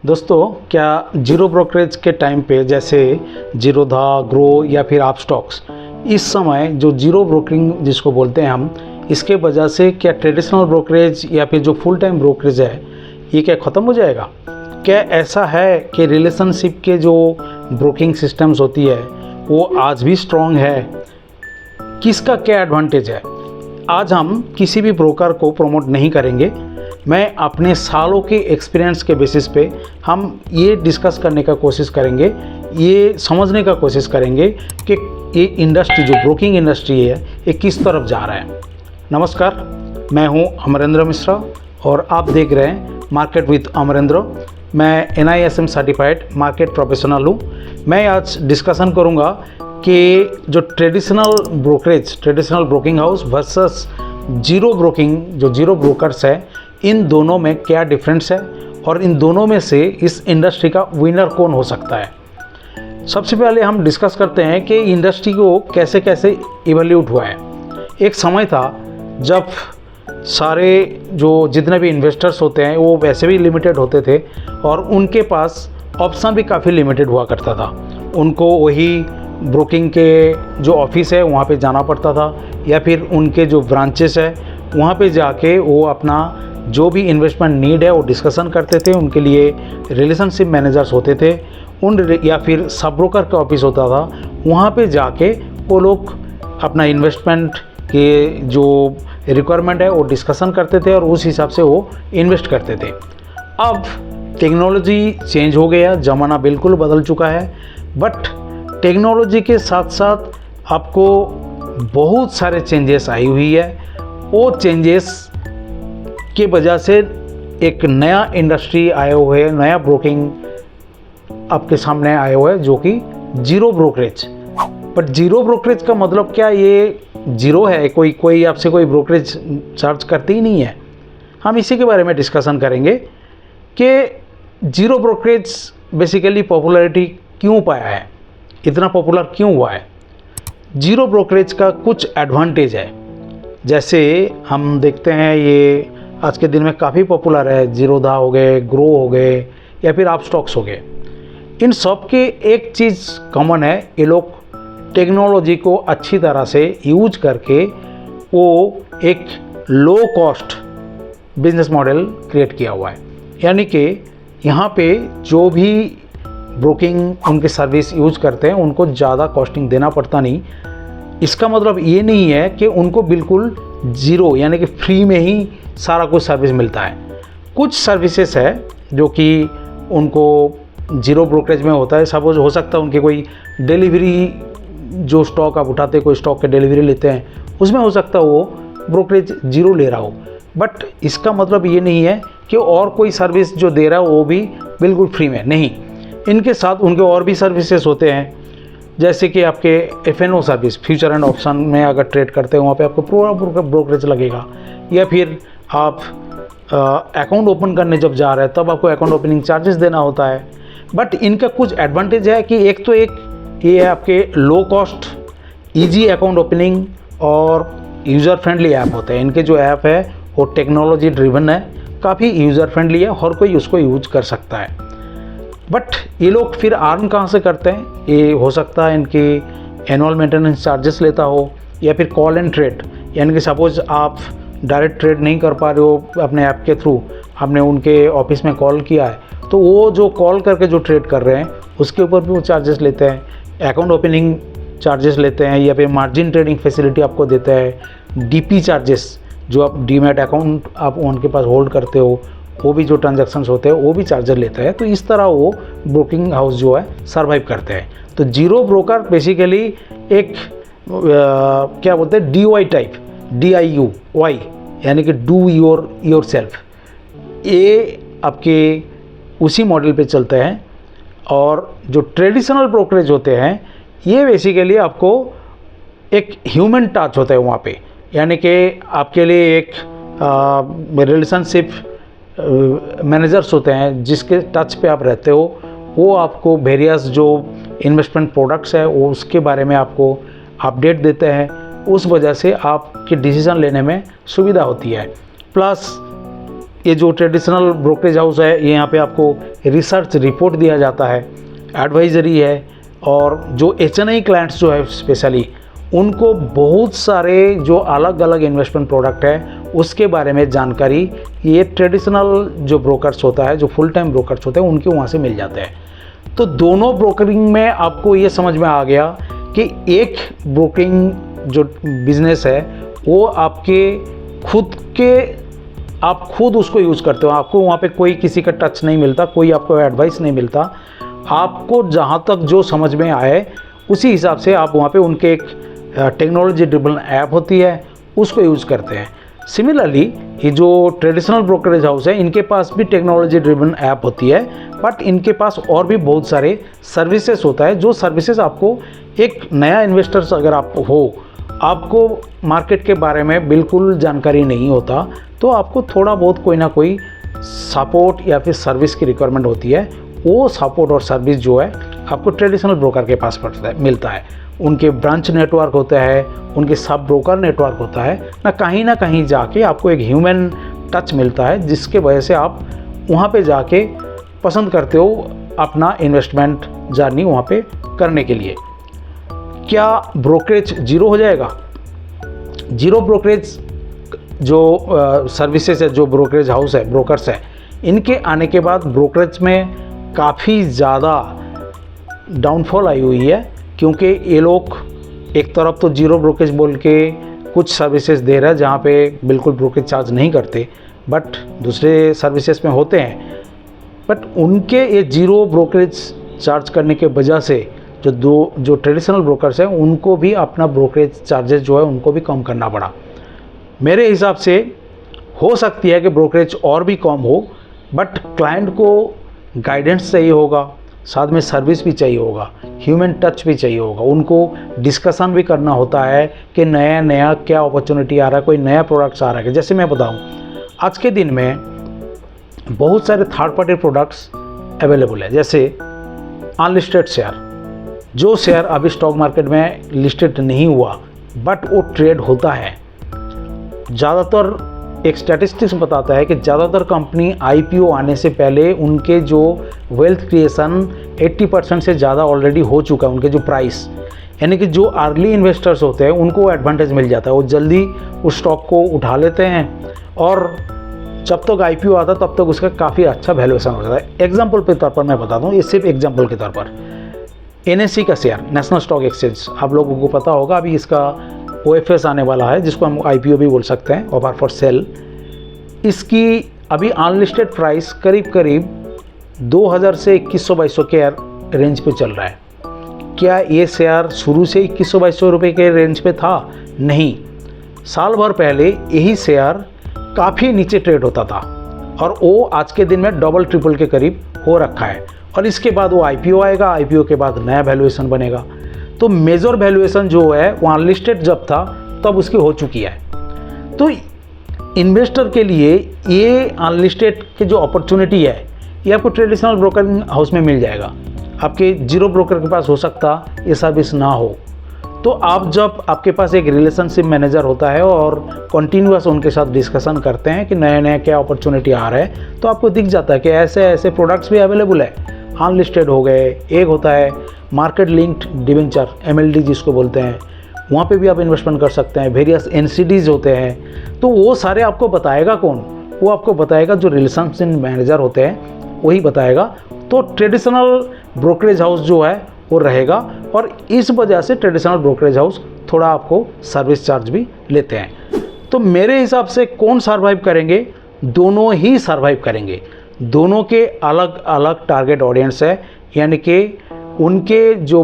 दोस्तों, क्या zero brokerage के टाइम पे जैसे जीरोधा, ग्रो या फिर आप स्टॉक्स, इस समय जो जीरो ब्रोकरिंग जिसको बोलते हैं हम, इसके वजह से क्या ट्रेडिशनल ब्रोकरेज या फिर जो फुल टाइम ब्रोकरेज है ये क्या ख़त्म हो जाएगा? क्या ऐसा है कि रिलेशनशिप के जो ब्रोकिंग सिस्टम्स होती है वो आज भी स्ट्रॉन्ग है? किसका क्या एडवांटेज है? आज हम किसी भी ब्रोकर को प्रमोट नहीं करेंगे। मैं अपने सालों के एक्सपीरियंस के बेसिस पे हम ये डिस्कस करने का कोशिश करेंगे, ये समझने का कोशिश करेंगे कि ये इंडस्ट्री जो ब्रोकिंग इंडस्ट्री है ये किस तरफ जा रहा है। नमस्कार, मैं हूँ अमरेंद्र मिश्रा और आप देख रहे हैं मार्केट विद अमरेंद्र। मैं NISM सर्टिफाइड मार्केट प्रोफेशनल हूँ। मैं आज डिस्कशन करूँगा कि जो traditional broking house versus zero broking, जो जीरो ब्रोकर्स है, इन दोनों में क्या डिफरेंस है और इन दोनों में से इस इंडस्ट्री का विनर कौन हो सकता है। सबसे पहले हम डिस्कस करते हैं कि इंडस्ट्री को कैसे कैसे इवोल्यूट हुआ है। एक समय था जब सारे जो जितने भी इन्वेस्टर्स होते हैं वो वैसे भी लिमिटेड होते थे और उनके पास ऑप्शन भी काफ़ी लिमिटेड हुआ करता था। उनको वही ब्रोकिंग के जो ऑफिस है वहाँ पे जाना पड़ता था या फिर उनके जो ब्रांचेस है वहाँ पे जाके वो अपना जो भी इन्वेस्टमेंट नीड है वो डिस्कशन करते थे। उनके लिए रिलेशनशिप मैनेजर्स होते थे या फिर सब ब्रोकर का ऑफिस होता था, वहाँ पे जाके वो लोग अपना इन्वेस्टमेंट के जो रिक्वायरमेंट है वो डिस्कशन करते थे और उस हिसाब से वो इन्वेस्ट करते थे। अब टेक्नोलॉजी चेंज हो गया, ज़माना बिल्कुल बदल चुका है, बट टेक्नोलॉजी के साथ साथ आपको बहुत सारे चेंजेस आई हुई है। वो चेंजेस के वजह से एक नया इंडस्ट्री आए हुए है, नया ब्रोकिंग आपके सामने आया हुआ है जो कि zero brokerage. But zero brokerage का मतलब क्या ये जीरो है? कोई आपसे कोई ब्रोकरेज चार्ज करते ही नहीं है। हम इसी के बारे में डिस्कशन करेंगे कि जीरो ब्रोकरेज बेसिकली पॉपुलैरिटी क्यों पाया है, इतना पॉपुलर क्यों हुआ है। जीरो ब्रोकरेज का कुछ एडवांटेज है, जैसे हम देखते हैं ये आज के दिन में काफ़ी पॉपुलर है। जीरोधा हो गए, ग्रो हो गए या फिर आप स्टॉक्स हो गए। इन सब के एक चीज़ कॉमन है, ये लोग टेक्नोलॉजी को अच्छी तरह से यूज करके वो एक low cost business model create किया हुआ है। यानी कि यहाँ पे जो भी ब्रोकिंग उनके सर्विस यूज करते हैं उनको ज़्यादा कॉस्टिंग देना पड़ता नहीं। इसका मतलब ये नहीं है कि उनको बिल्कुल ज़ीरो यानी कि फ्री में ही सारा कुछ सर्विस मिलता है। कुछ सर्विसेज है जो कि उनको जीरो ब्रोकरेज में होता है। सपोज हो सकता है उनके कोई डिलीवरी, जो स्टॉक आप उठाते कोई स्टॉक के डिलीवरी लेते हैं, उसमें हो सकता है वो ब्रोकरेज जीरो ले रहा हो। बट इसका मतलब ये नहीं है कि और कोई सर्विस जो दे रहा है वो भी बिल्कुल फ्री में नहीं। इनके साथ उनके और भी सर्विसेज होते हैं, जैसे कि आपके FNO service, future and option में अगर ट्रेड करते हैं वहाँ पे आपको पूरा ब्रोकरेज लगेगा। या फिर आप अकाउंट ओपन करने जब जा रहे हैं तब आपको अकाउंट ओपनिंग चार्जेस देना होता है। बट इनका कुछ एडवांटेज है कि एक ये है आपके low cost, easy account opening और यूज़र फ्रेंडली ऐप होते हैं। इनके जो ऐप है वो टेक्नोलॉजी ड्रिवन है, काफ़ी यूज़र फ्रेंडली है, हर कोई उसको यूज कर सकता है। बट ये लोग फिर अर्न कहाँ से करते हैं? ये हो सकता है इनकी एनुअल मेंटेनेंस चार्जेस लेता हो या फिर कॉल एंड ट्रेड, यानी कि सपोज आप डायरेक्ट ट्रेड नहीं कर पा रहे हो अपने ऐप के थ्रू, आपने उनके ऑफिस में कॉल किया है तो वो जो कॉल करके जो ट्रेड कर रहे हैं उसके ऊपर भी वो चार्जेस लेते हैं। अकाउंट ओपनिंग चार्जेस लेते हैं या फिर मार्जिन ट्रेडिंग फैसिलिटी आपको देता है। DP चार्जेस, जो आप डीमैट अकाउंट आप उनके पास होल्ड करते हो वो भी जो ट्रांजैक्शंस होते हैं वो भी चार्जर लेता है। तो इस तरह वो ब्रोकिंग हाउस जो है सर्वाइव करते हैं। तो जीरो ब्रोकर बेसिकली एक क्या बोलते हैं DIY टाइप, DIY यानी कि डू योर सेल्फ, ये आपके उसी मॉडल पे चलते हैं। और जो ट्रेडिशनल ब्रोकरेज होते हैं ये बेसिकली आपको एक ह्यूमन टच होता है वहाँ पे, यानी कि आपके लिए एक रिलेशनशिप मैनेजर्स होते हैं जिसके टच पे आप रहते हो। वो आपको वेरियस जो इन्वेस्टमेंट प्रोडक्ट्स है वो उसके बारे में आपको अपडेट देते हैं। उस वजह से आपके डिसीजन लेने में सुविधा होती है। प्लस ये जो ट्रेडिशनल ब्रोकरेज हाउस है, ये यहाँ पे आपको रिसर्च रिपोर्ट दिया जाता है, एडवाइजरी है, और जो HNI क्लाइंट्स जो है स्पेशली उनको बहुत सारे जो अलग अलग इन्वेस्टमेंट प्रोडक्ट है उसके बारे में जानकारी ये ट्रेडिशनल जो ब्रोकर्स होता है, जो फुल टाइम ब्रोकर्स होते हैं, उनके वहाँ से मिल जाते हैं। तो दोनों ब्रोकरिंग में आपको ये समझ में आ गया कि एक ब्रोकरिंग जो बिजनेस है वो आपके खुद के, आप खुद उसको यूज़ करते हो, आपको वहाँ पे कोई किसी का टच नहीं मिलता, कोई आपको एडवाइस नहीं मिलता, आपको जहाँ तक जो समझ में आए उसी हिसाब से आप वहाँ पे उनके एक टेक्नोलॉजी ड्रिवन ऐप होती है उसको यूज़ करते हैं। सिमिलरली ये जो ट्रेडिशनल ब्रोकरेज हाउस है इनके पास भी टेक्नोलॉजी ड्रिवन ऐप होती है, बट इनके पास और भी बहुत सारे सर्विसेज होता है, जो सर्विसेज आपको एक नया इन्वेस्टर्स अगर आप हो, आपको मार्केट के बारे में बिल्कुल जानकारी नहीं होता, तो आपको थोड़ा बहुत कोई ना कोई सपोर्ट या फिर सर्विस की रिक्वायरमेंट होती है। वो सपोर्ट और सर्विस जो है आपको ट्रेडिशनल ब्रोकर के पास मिलता है। उनके ब्रांच नेटवर्क होता है, उनके सब ब्रोकर नेटवर्क होता है, ना कहीं जाके आपको एक ह्यूमन टच मिलता है, जिसके वजह से आप वहाँ पे जाके पसंद करते हो अपना इन्वेस्टमेंट जर्नी वहाँ पे करने के लिए। क्या ब्रोकरेज जीरो हो जाएगा? जीरो ब्रोकरेज जो सर्विसेज है, जो ब्रोकरेज हाउस है, ब्रोकर्स है, इनके आने के बाद ब्रोकरेज में काफ़ी ज़्यादा डाउनफॉल आई हुई है, क्योंकि ये लोग एक तरफ तो जीरो ब्रोकरेज बोल के कुछ सर्विसेज दे रहा है जहाँ पे बिल्कुल ब्रोकरेज चार्ज नहीं करते, बट दूसरे सर्विसेज में होते हैं, बट उनके ये जीरो ब्रोकरेज चार्ज करने के वजह से जो ट्रेडिशनल ब्रोकर्स हैं उनको भी अपना ब्रोकरेज चार्जेस जो है उनको भी कम करना पड़ा। मेरे हिसाब से हो सकती है कि ब्रोकरेज और भी कम हो, बट क्लाइंट को गाइडेंस चाहिए होगा, साथ में सर्विस भी चाहिए होगा, ह्यूमन टच भी चाहिए होगा, उनको डिस्कशन भी करना होता है कि नया नया क्या अपॉर्चुनिटी आ रहा है, कोई नया प्रोडक्ट्स आ रहा है। जैसे मैं बताऊं, आज के दिन में बहुत सारे थर्ड पार्टी प्रोडक्ट्स अवेलेबल है, जैसे अनलिस्टेड शेयर, जो शेयर अभी स्टॉक मार्केट में लिस्टेड नहीं हुआ बट वो ट्रेड होता है। ज़्यादातर एक स्टैटिस्टिक्स बताता है कि ज़्यादातर कंपनी IPO आने से पहले उनके जो वेल्थ क्रिएशन 80% से ज़्यादा ऑलरेडी हो चुका है, उनके जो प्राइस, यानी कि जो अर्ली इन्वेस्टर्स होते हैं उनको एडवांटेज मिल जाता है, वो जल्दी उस स्टॉक को उठा लेते हैं और जब तक IPO आता तब तक उसका काफ़ी अच्छा वैल्यूएशन हो जाता है। एग्जाम्पल के तौर पर मैं बताता हूँ, ये सिर्फ एग्जाम्पल के तौर पर NSE का शेयर, नेशनल स्टॉक एक्सचेंज, आप लोगों को पता होगा अभी इसका OFS आने वाला है, जिसको हम IPO भी बोल सकते हैं, ऑफर फॉर सेल। इसकी अभी अनलिस्टेड प्राइस करीब 2000 से 2100-2200 के रेंज पे चल रहा है। क्या ये शेयर शुरू से 2100-2200 रुपये के रेंज पे था? नहीं, साल भर पहले यही शेयर काफ़ी नीचे ट्रेड होता था और वो आज के दिन में डबल ट्रिपल के करीब हो रखा है, और इसके बाद वो IPO आएगा, IPO के बाद नया वैल्यूएशन बनेगा। तो मेजर वैल्यूएशन जो है वो अनलिस्टेड जब था तब उसकी हो चुकी है। तो इन्वेस्टर के लिए ये अनलिस्टेड की जो अपॉर्चुनिटी है ये आपको ट्रेडिशनल ब्रोकरिंग हाउस में मिल जाएगा। आपके जीरो ब्रोकर के पास हो सकता ये सर्विस ना हो, तो आप जब आपके पास एक रिलेशनशिप मैनेजर होता है और कंटिन्यूअस उनके साथ डिस्कशन करते हैं कि नया नया क्या अपॉर्चुनिटी आ रहा है, तो आपको दिख जाता है कि ऐसे ऐसे प्रोडक्ट्स भी अवेलेबल है, अनलिस्टेड हो गए। एक होता है मार्केट लिंक्ड डिवेंचर, MLD जिसको बोलते हैं, वहाँ पे भी आप इन्वेस्टमेंट कर सकते हैं। वेरियस NCDs होते हैं, तो वो सारे आपको बताएगा कौन? वो आपको बताएगा जो रिलेशनशिप मैनेजर होते हैं, वही बताएगा। तो ट्रेडिशनल ब्रोकरेज हाउस जो है वो रहेगा, और इस वजह से ट्रेडिशनल ब्रोकरेज हाउस थोड़ा आपको सर्विस चार्ज भी लेते हैं। तो मेरे हिसाब से कौन सर्वाइव करेंगे? दोनों ही सर्वाइव करेंगे। दोनों के अलग अलग टारगेट ऑडियंस है, यानी कि उनके जो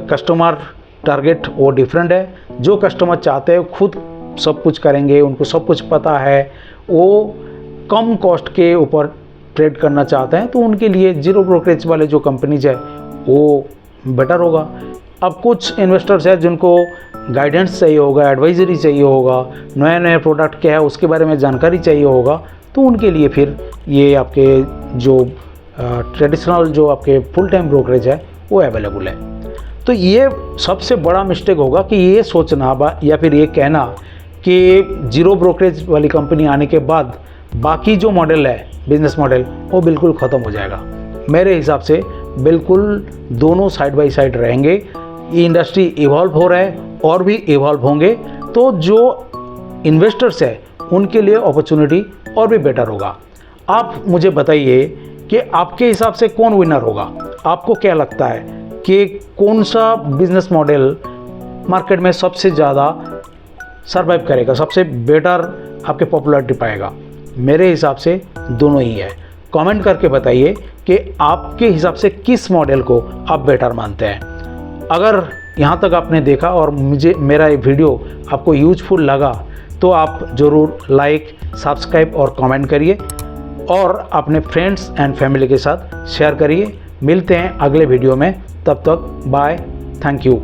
कस्टमर टारगेट वो डिफरेंट है। जो कस्टमर चाहते हैं खुद सब कुछ करेंगे, उनको सब कुछ पता है, वो कम कॉस्ट के ऊपर ट्रेड करना चाहते हैं, तो उनके लिए जीरो ब्रोकरेज वाले जो कंपनीज है वो बेटर होगा। अब कुछ इन्वेस्टर्स हैं जिनको गाइडेंस चाहिए होगा, एडवाइजरी चाहिए होगा, नए नए प्रोडक्ट क्या है उसके बारे में जानकारी चाहिए होगा, तो उनके लिए फिर ये आपके जो ट्रेडिशनल जो आपके फुल टाइम ब्रोकरेज है वो अवेलेबल है। तो ये सबसे बड़ा मिस्टेक होगा कि ये सोचना या फिर ये कहना कि जीरो ब्रोकरेज वाली कंपनी आने के बाद बाकी जो मॉडल है बिजनेस मॉडल वो बिल्कुल ख़त्म हो जाएगा। मेरे हिसाब से बिल्कुल दोनों साइड बाय साइड रहेंगे। ये इंडस्ट्री इवॉल्व हो रहा है और भी इवॉल्व होंगे, तो जो इन्वेस्टर्स है उनके लिए अपॉर्चुनिटी और भी बेटर होगा। आप मुझे बताइए कि आपके हिसाब से कौन विनर होगा? आपको क्या लगता है कि कौन सा बिजनेस मॉडल मार्केट में सबसे ज़्यादा सर्वाइव करेगा, सबसे बेटर आपके पॉपुलैरिटी पाएगा? मेरे हिसाब से दोनों ही है। कमेंट करके बताइए कि आपके हिसाब से किस मॉडल को आप बेटर मानते हैं। अगर यहाँ तक आपने देखा और मेरा ये वीडियो आपको यूजफुल लगा तो आप ज़रूर लाइक, सब्सक्राइब और कमेंट करिए और अपने फ्रेंड्स एंड फैमिली के साथ शेयर करिए। मिलते हैं अगले वीडियो में, तब तक बाय, थैंक यू।